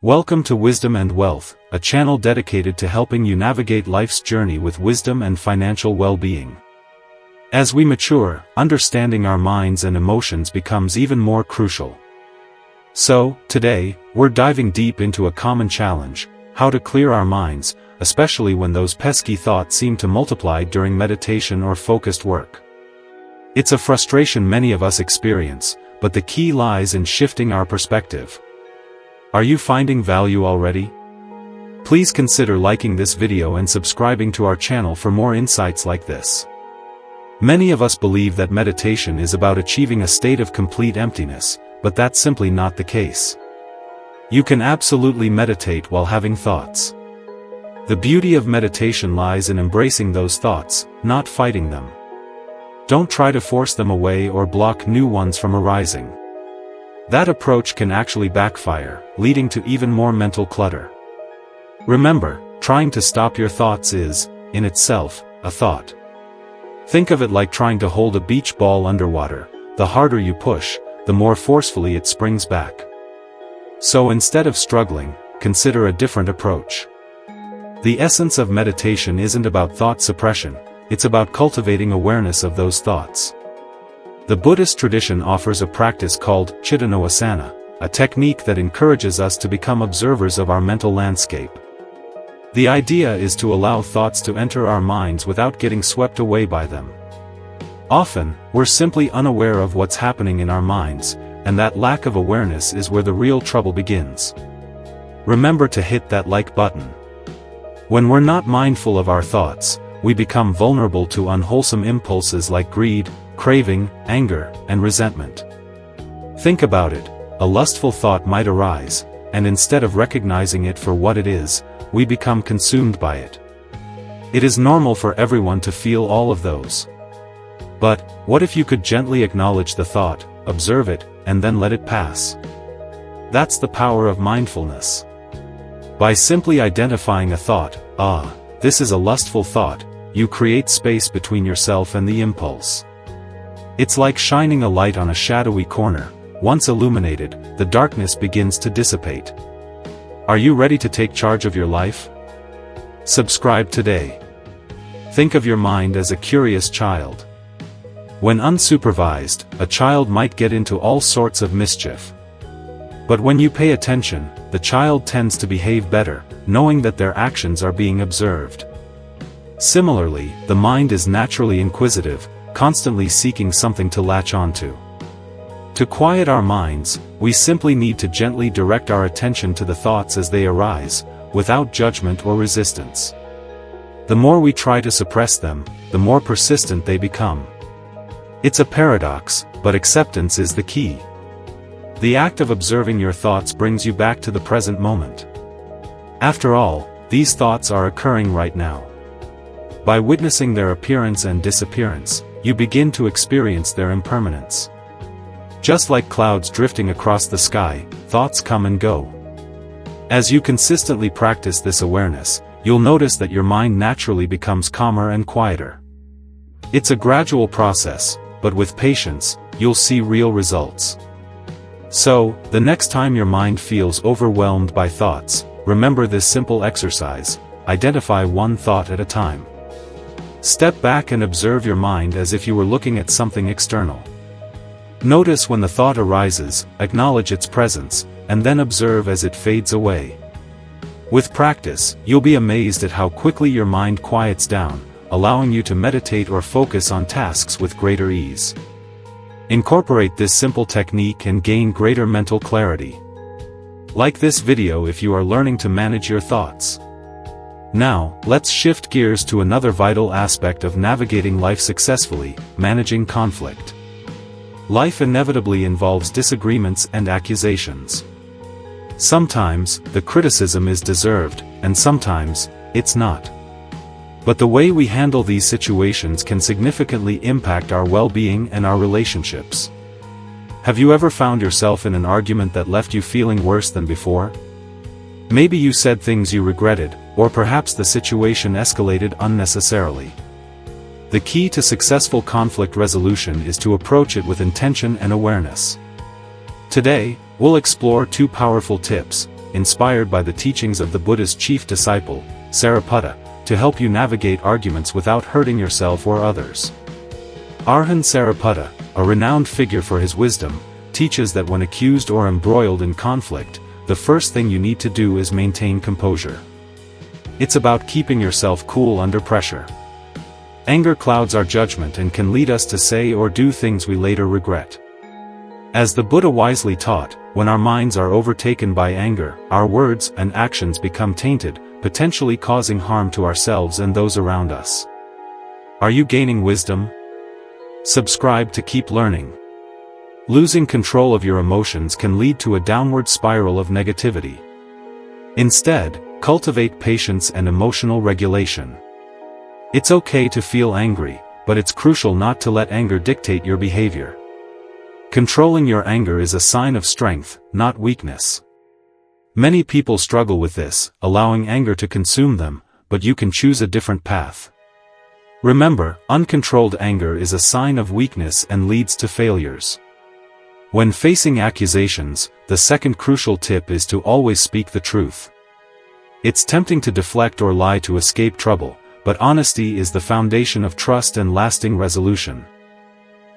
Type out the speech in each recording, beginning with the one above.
Welcome to Wisdom and Wealth, a channel dedicated to helping you navigate life's journey with wisdom and financial well-being. As we mature, understanding our minds and emotions becomes even more crucial. So, today, we're diving deep into a common challenge: how to clear our minds, especially when those pesky thoughts seem to multiply during meditation or focused work. It's a frustration many of us experience, but the key lies in shifting our perspective. Are you finding value already? Please consider liking this video and subscribing to our channel for more insights like this. Many of us believe that meditation is about achieving a state of complete emptiness, but that's simply not the case. You can absolutely meditate while having thoughts. The beauty of meditation lies in embracing those thoughts, not fighting them. Don't try to force them away or block new ones from arising. That approach can actually backfire, leading to even more mental clutter. Remember, trying to stop your thoughts is, in itself, a thought. Think of it like trying to hold a beach ball underwater. The harder you push, the more forcefully it springs back. So instead of struggling, consider a different approach. The essence of meditation isn't about thought suppression, it's about cultivating awareness of those thoughts. The Buddhist tradition offers a practice called chitanoasana, a technique that encourages us to become observers of our mental landscape. The idea is to allow thoughts to enter our minds without getting swept away by them. Often, we're simply unaware of what's happening in our minds, and that lack of awareness is where the real trouble begins. Remember to hit that like button. When we're not mindful of our thoughts, we become vulnerable to unwholesome impulses like greed, craving, anger, and resentment. Think about it: a lustful thought might arise, and instead of recognizing it for what it is, we become consumed by it. It is normal for everyone to feel all of those. But, what if you could gently acknowledge the thought, observe it, and then let it pass? That's the power of mindfulness. By simply identifying a thought, this is a lustful thought, you create space between yourself and the impulse. It's like shining a light on a shadowy corner. Once illuminated, the darkness begins to dissipate. Are you ready to take charge of your life? Subscribe today. Think of your mind as a curious child. When unsupervised, a child might get into all sorts of mischief. But when you pay attention, the child tends to behave better, knowing that their actions are being observed. Similarly, the mind is naturally inquisitive, constantly seeking something to latch onto. To quiet our minds, we simply need to gently direct our attention to the thoughts as they arise, without judgment or resistance. The more we try to suppress them, the more persistent they become. It's a paradox, but acceptance is the key. The act of observing your thoughts brings you back to the present moment. After all, these thoughts are occurring right now. By witnessing their appearance and disappearance, you begin to experience their impermanence. Just like clouds drifting across the sky, thoughts come and go. As you consistently practice this awareness, you'll notice that your mind naturally becomes calmer and quieter. It's a gradual process, but with patience, you'll see real results. So, the next time your mind feels overwhelmed by thoughts, remember this simple exercise: identify one thought at a time. Step back and observe your mind as if you were looking at something external. Notice when the thought arises, acknowledge its presence, and then observe as it fades away. With practice, you'll be amazed at how quickly your mind quiets down, allowing you to meditate or focus on tasks with greater ease. Incorporate this simple technique and gain greater mental clarity. Like this video if you are learning to manage your thoughts. Now, let's shift gears to another vital aspect of navigating life successfully: managing conflict. Life inevitably involves disagreements and accusations. Sometimes, the criticism is deserved, and sometimes, it's not. But the way we handle these situations can significantly impact our well-being and our relationships. Have you ever found yourself in an argument that left you feeling worse than before? Maybe you said things you regretted, or perhaps the situation escalated unnecessarily. The key to successful conflict resolution is to approach it with intention and awareness. Today, we'll explore two powerful tips: inspired by the teachings of the Buddhist chief disciple, Sariputta, to help you navigate arguments without hurting yourself or others. Arhan Sariputta, a renowned figure for his wisdom, teaches that when accused or embroiled in conflict, the first thing you need to do is maintain composure. It's about keeping yourself cool under pressure. Anger clouds our judgment and can lead us to say or do things we later regret. As the Buddha wisely taught, when our minds are overtaken by anger, our words and actions become tainted, potentially causing harm to ourselves and those around us. Are you gaining wisdom? Subscribe to keep learning. Losing control of your emotions can lead to a downward spiral of negativity. Instead, cultivate patience and emotional regulation. It's okay to feel angry, but it's crucial not to let anger dictate your behavior. Controlling your anger is a sign of strength, not weakness. Many people struggle with this, allowing anger to consume them, but you can choose a different path. Remember, uncontrolled anger is a sign of weakness and leads to failures. When facing accusations, the second crucial tip is to always speak the truth. It's tempting to deflect or lie to escape trouble, but honesty is the foundation of trust and lasting resolution.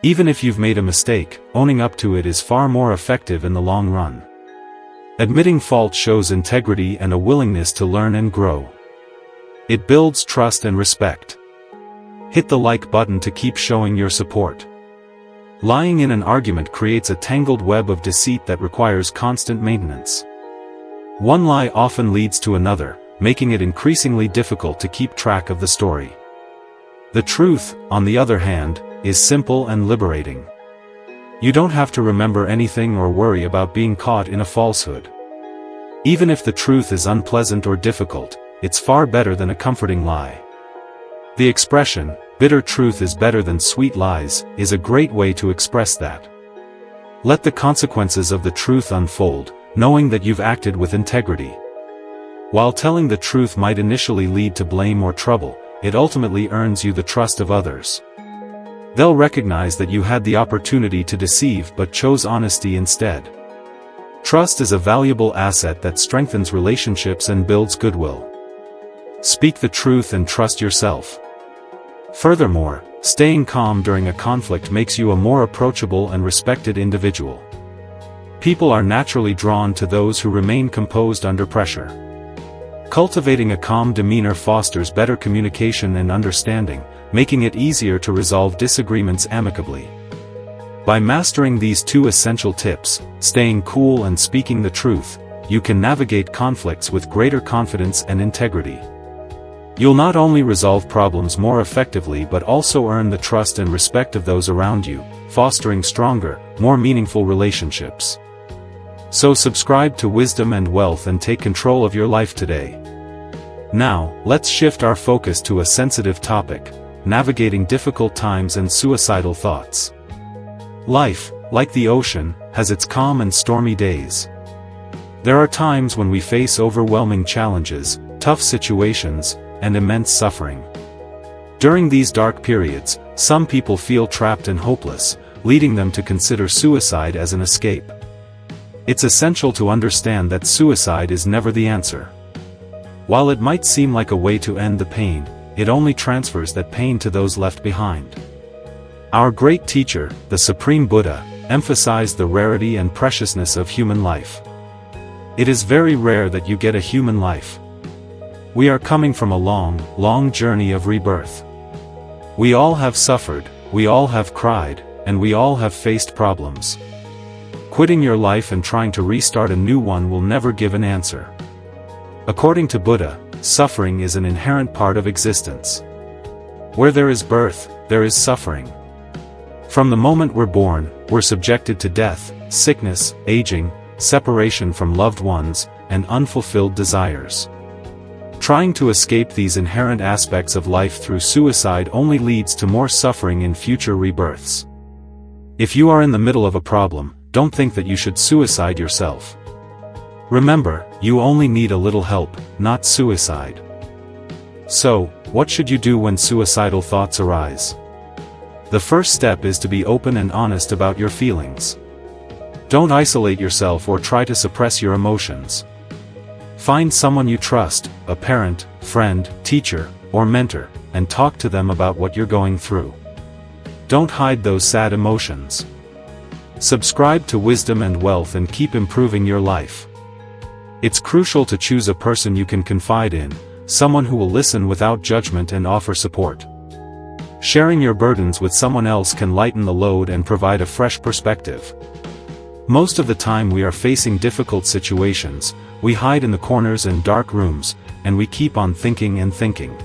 Even if you've made a mistake, owning up to it is far more effective in the long run. Admitting fault shows integrity and a willingness to learn and grow. It builds trust and respect. Hit the like button to keep showing your support. Lying in an argument creates a tangled web of deceit that requires constant maintenance. One lie often leads to another, making it increasingly difficult to keep track of the story. The truth, on the other hand, is simple and liberating. You don't have to remember anything or worry about being caught in a falsehood. Even if the truth is unpleasant or difficult, it's far better than a comforting lie. The expression, "bitter truth is better than sweet lies," is a great way to express that. Let the consequences of the truth unfold, knowing that you've acted with integrity. While telling the truth might initially lead to blame or trouble, it ultimately earns you the trust of others. They'll recognize that you had the opportunity to deceive but chose honesty instead. Trust is a valuable asset that strengthens relationships and builds goodwill. Speak the truth and trust yourself. Furthermore, staying calm during a conflict makes you a more approachable and respected individual. People are naturally drawn to those who remain composed under pressure. Cultivating a calm demeanor fosters better communication and understanding, making it easier to resolve disagreements amicably. By mastering these two essential tips, staying cool and speaking the truth, you can navigate conflicts with greater confidence and integrity. You'll not only resolve problems more effectively but also earn the trust and respect of those around you, fostering stronger, more meaningful relationships. So subscribe to Wisdom and Wealth and take control of your life today. Now, let's shift our focus to a sensitive topic: navigating difficult times and suicidal thoughts. Life, like the ocean, has its calm and stormy days. There are times when we face overwhelming challenges, tough situations, and immense suffering. During these dark periods, some people feel trapped and hopeless, leading them to consider suicide as an escape. It's essential to understand that suicide is never the answer. While it might seem like a way to end the pain, it only transfers that pain to those left behind. Our great teacher, the Supreme Buddha, emphasized the rarity and preciousness of human life. It is very rare that you get a human life. We are coming from a long, long journey of rebirth. We all have suffered, we all have cried, and we all have faced problems. Quitting your life and trying to restart a new one will never give an answer. According to Buddha, suffering is an inherent part of existence. Where there is birth, there is suffering. From the moment we're born, we're subjected to death, sickness, aging, separation from loved ones, and unfulfilled desires. Trying to escape these inherent aspects of life through suicide only leads to more suffering in future rebirths. If you are in the middle of a problem, don't think that you should suicide yourself. Remember, you only need a little help, not suicide. So, what should you do when suicidal thoughts arise? The first step is to be open and honest about your feelings. Don't isolate yourself or try to suppress your emotions. Find someone you trust, a parent, friend, teacher, or mentor, and talk to them about what you're going through. Don't hide those sad emotions. Subscribe to Wisdom and Wealth and keep improving your life. It's crucial to choose a person you can confide in, someone who will listen without judgment and offer support. Sharing your burdens with someone else can lighten the load and provide a fresh perspective. Most of the time we are facing difficult situations, we hide in the corners and dark rooms, and we keep on thinking and thinking.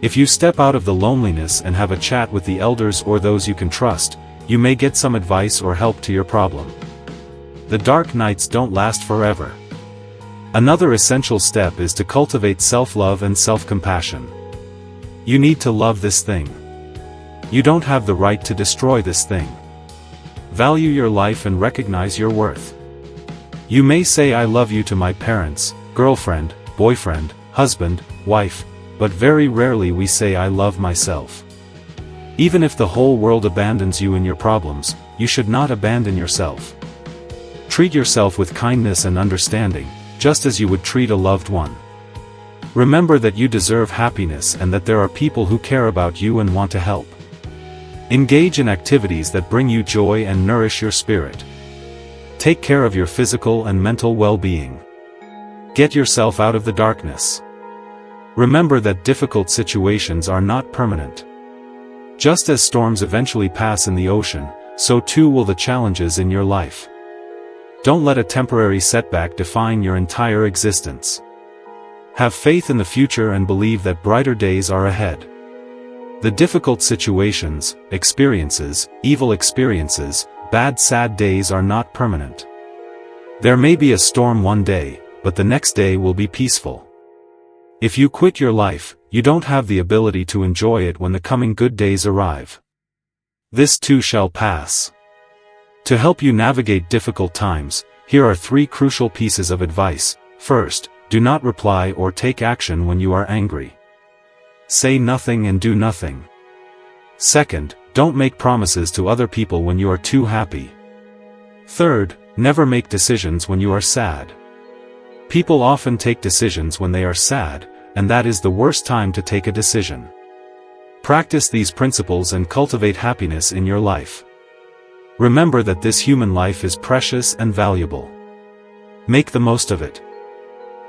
If you step out of the loneliness and have a chat with the elders or those you can trust, you may get some advice or help to your problem. The dark nights don't last forever. Another essential step is to cultivate self-love and self-compassion. You need to love this thing. You don't have the right to destroy this thing. Value your life and recognize your worth. You may say I love you to my parents, girlfriend, boyfriend, husband, wife, but very rarely we say I love myself. Even if the whole world abandons you in your problems, you should not abandon yourself. Treat yourself with kindness and understanding, just as you would treat a loved one. Remember that you deserve happiness and that there are people who care about you and want to help. Engage in activities that bring you joy and nourish your spirit. Take care of your physical and mental well-being. Get yourself out of the darkness. Remember that difficult situations are not permanent. Just as storms eventually pass in the ocean, so too will the challenges in your life. Don't let a temporary setback define your entire existence. Have faith in the future and believe that brighter days are ahead. The difficult situations, experiences, evil experiences, bad sad days are not permanent. There may be a storm one day, but the next day will be peaceful. If you quit your life, you don't have the ability to enjoy it when the coming good days arrive. This too shall pass. To help you navigate difficult times, here are 3 crucial pieces of advice. First, do not reply or take action when you are angry. Say nothing and do nothing. Second, don't make promises to other people when you are too happy. Third, never make decisions when you are sad. People often take decisions when they are sad, and that is the worst time to take a decision. Practice these principles and cultivate happiness in your life. Remember that this human life is precious and valuable. Make the most of it.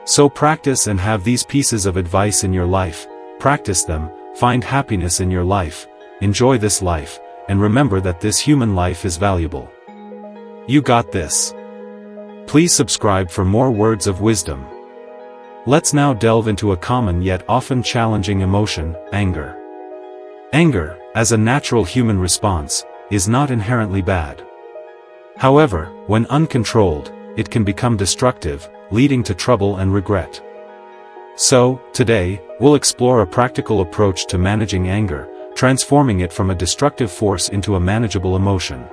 So practice and have these pieces of advice in your life, practice them, find happiness in your life, enjoy this life, and remember that this human life is valuable. You got this. Please subscribe for more words of wisdom. Let's now delve into a common yet often challenging emotion, anger. Anger, as a natural human response, is not inherently bad. However, when uncontrolled, it can become destructive, leading to trouble and regret. So, today, we'll explore a practical approach to managing anger, transforming it from a destructive force into a manageable emotion.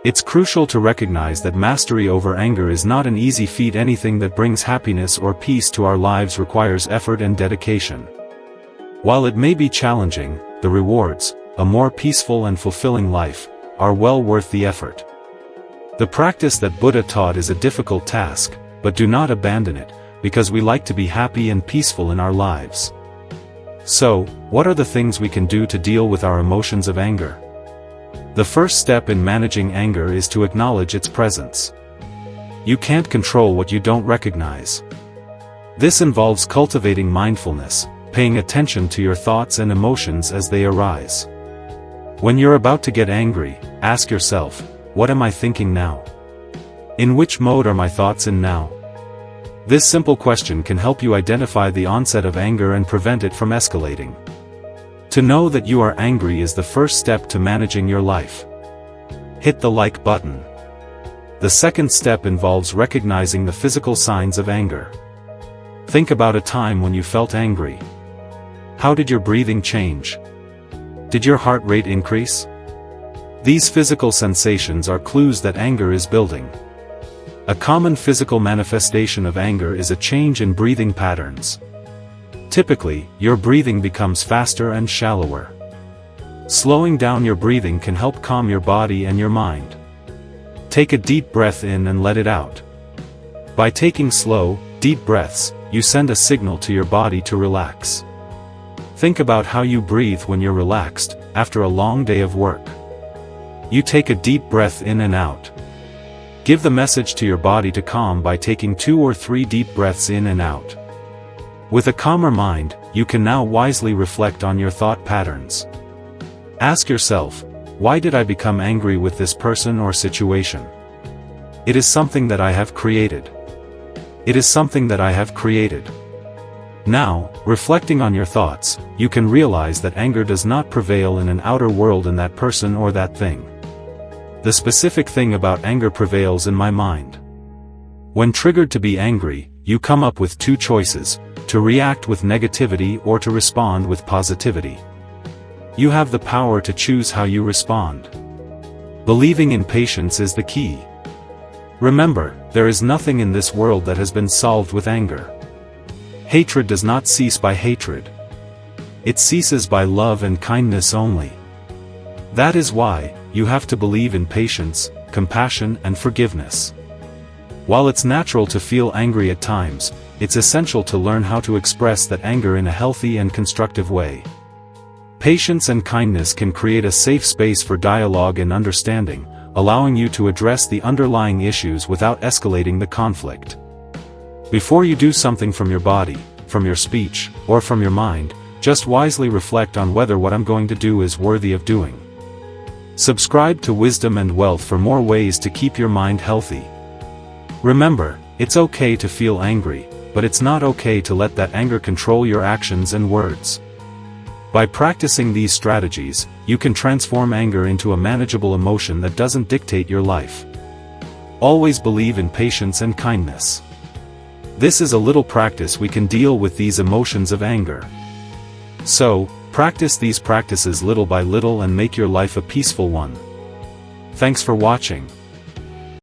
It's crucial to recognize that mastery over anger is not an easy feat. Anything that brings happiness or peace to our lives requires effort and dedication. While it may be challenging, the rewards, a more peaceful and fulfilling life, are well worth the effort. The practice that Buddha taught is a difficult task, but do not abandon it, because we like to be happy and peaceful in our lives. So, what are the things we can do to deal with our emotions of anger? The first step in managing anger is to acknowledge its presence. You can't control what you don't recognize. This involves cultivating mindfulness, paying attention to your thoughts and emotions as they arise. When you're about to get angry, ask yourself, what am I thinking now? In which mode are my thoughts in now? This simple question can help you identify the onset of anger and prevent it from escalating. To know that you are angry is the first step to managing your life. Hit the like button. The second step involves recognizing the physical signs of anger. Think about a time when you felt angry. How did your breathing change? Did your heart rate increase? These physical sensations are clues that anger is building. A common physical manifestation of anger is a change in breathing patterns. Typically, your breathing becomes faster and shallower. Slowing down your breathing can help calm your body and your mind. Take a deep breath in and let it out. By taking slow, deep breaths, you send a signal to your body to relax. Think about how you breathe when you're relaxed, after a long day of work. You take a deep breath in and out. Give the message to your body to calm by taking 2 or 3 deep breaths in and out. With a calmer mind, you can now wisely reflect on your thought patterns. Ask yourself, why did I become angry with this person or situation? It is something that I have created. It is something that I have created. Now, reflecting on your thoughts, you can realize that anger does not prevail in an outer world in that person or that thing. The specific thing about anger prevails in my mind. When triggered to be angry, you come up with 2 choices: to react with negativity or to respond with positivity. You have the power to choose how you respond. Believing in patience is the key. Remember, there is nothing in this world that has been solved with anger. Hatred does not cease by hatred. It ceases by love and kindness only. That is why, you have to believe in patience, compassion and forgiveness. While it's natural to feel angry at times, it's essential to learn how to express that anger in a healthy and constructive way. Patience and kindness can create a safe space for dialogue and understanding, allowing you to address the underlying issues without escalating the conflict. Before you do something from your body, from your speech, or from your mind, just wisely reflect on whether what I'm going to do is worthy of doing. Subscribe to Wisdom and Wealth for more ways to keep your mind healthy. Remember, it's okay to feel angry, but it's not okay to let that anger control your actions and words. By practicing these strategies, you can transform anger into a manageable emotion that doesn't dictate your life. Always believe in patience and kindness. This is a little practice we can deal with these emotions of anger. So, practice these practices little by little and make your life a peaceful one. Thanks for watching.